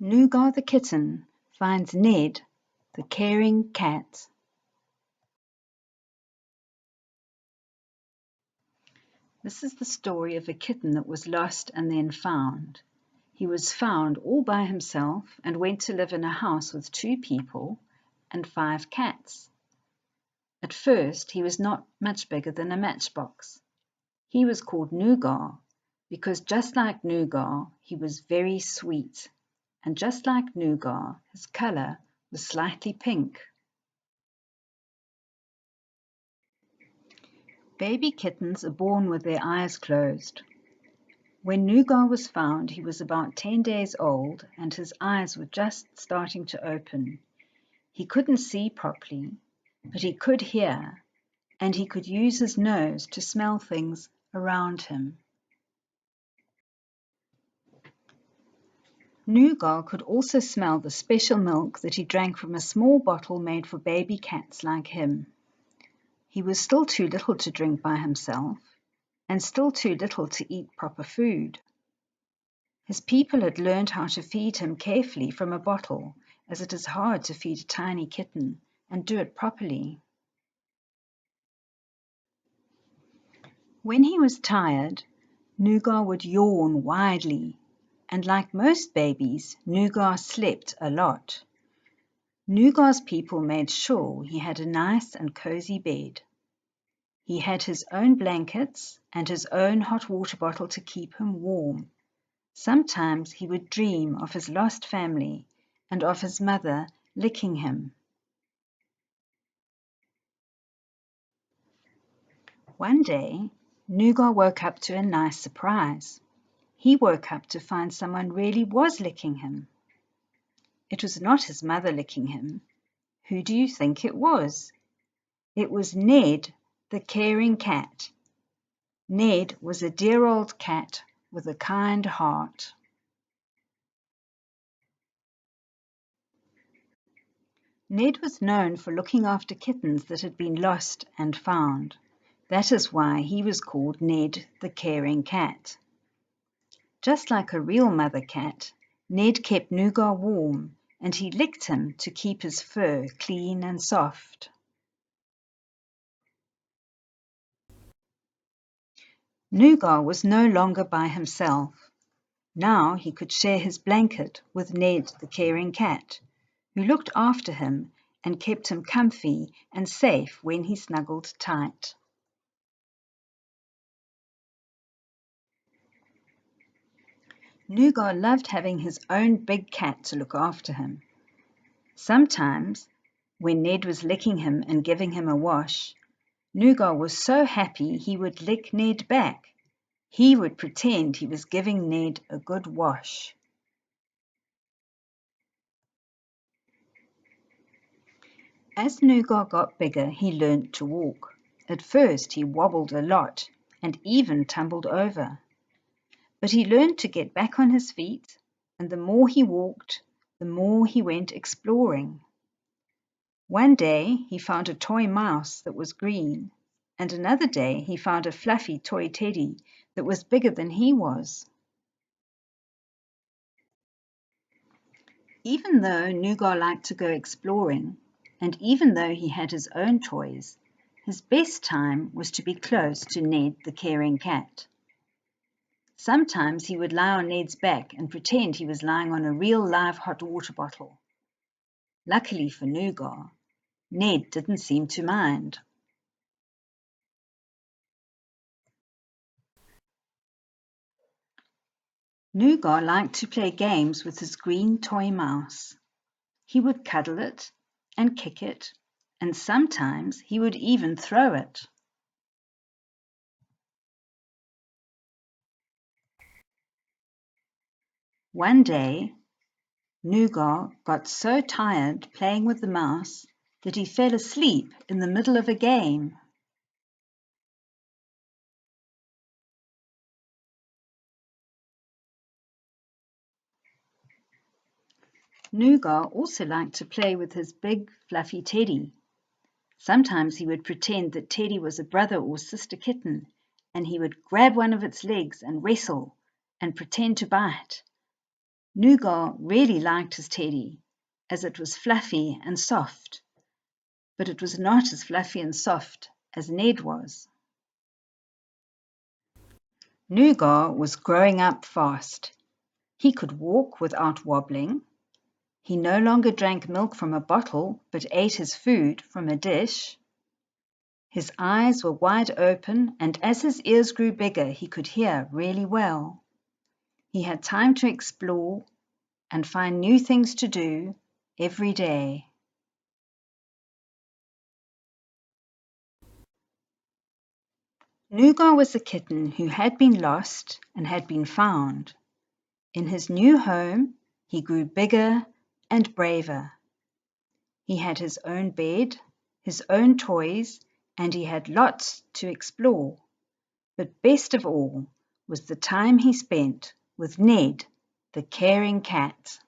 Nougat the Kitten finds Ned the Caring Cat. This is the story of a kitten that was lost and then found. He was found all by himself and went to live in a house with 2 people and 5 cats. At first he was not much bigger than a matchbox. He was called Nougat because just like Nougat he was very sweet, and just like Nougat his colour was slightly pink. Baby kittens are born with their eyes closed. When Nougat was found, he was about 10 days old and his eyes were just starting to open. He couldn't see properly, but he could hear, and he could use his nose to smell things around him. Nougat could also smell the special milk that he drank from a small bottle made for baby cats like him. He was still too little to drink by himself, and still too little to eat proper food. His people had learned how to feed him carefully from a bottle, as it is hard to feed a tiny kitten and do it properly. When he was tired, Nougat would yawn widely, and like most babies, Nougat slept a lot. Nougat's people made sure he had a nice and cozy bed. He had his own blankets and his own hot water bottle to keep him warm. Sometimes he would dream of his lost family and of his mother licking him. One day, Nougat woke up to a nice surprise. He woke up to find someone really was licking him. It was not his mother licking him. Who do you think it was? It was Ned the Caring Cat. Ned was a dear old cat with a kind heart. Ned was known for looking after kittens that had been lost and found. That is why he was called Ned the Caring Cat. Just like a real mother cat, Ned kept Nougat warm and he licked him to keep his fur clean and soft. Nougat was no longer by himself. Now he could share his blanket with Ned the Caring Cat, who looked after him and kept him comfy and safe when he snuggled tight. Nougat loved having his own big cat to look after him. Sometimes, when Ned was licking him and giving him a wash, Nougat was so happy he would lick Ned back. He would pretend he was giving Ned a good wash. As Nougat got bigger, he learned to walk. At first he wobbled a lot and even tumbled over. But he learned to get back on his feet, and the more he walked, the more he went exploring. One day he found a toy mouse that was green, and another day he found a fluffy toy teddy that was bigger than he was. Even though Nougat liked to go exploring, and even though he had his own toys, his best time was to be close to Ned the Caring Cat. Sometimes he would lie on Ned's back and pretend he was lying on a real live hot water bottle. Luckily for Nougat, Ned didn't seem to mind. Nougat liked to play games with his green toy mouse. He would cuddle it and kick it, and sometimes he would even throw it. One day, Nougat got so tired playing with the mouse that he fell asleep in the middle of a game. Nougat also liked to play with his big fluffy teddy. Sometimes he would pretend that Teddy was a brother or sister kitten, and he would grab one of its legs and wrestle and pretend to bite. Nougat really liked his teddy, as it was fluffy and soft, but it was not as fluffy and soft as Ned was. Nougat was growing up fast. He could walk without wobbling. He no longer drank milk from a bottle, but ate his food from a dish. His eyes were wide open, and as his ears grew bigger, he could hear really well. He had time to explore and find new things to do every day. Nougat was a kitten who had been lost and had been found. In his new home, he grew bigger and braver. He had his own bed, his own toys, and he had lots to explore. But best of all was the time he spent with Ned, the caring cat.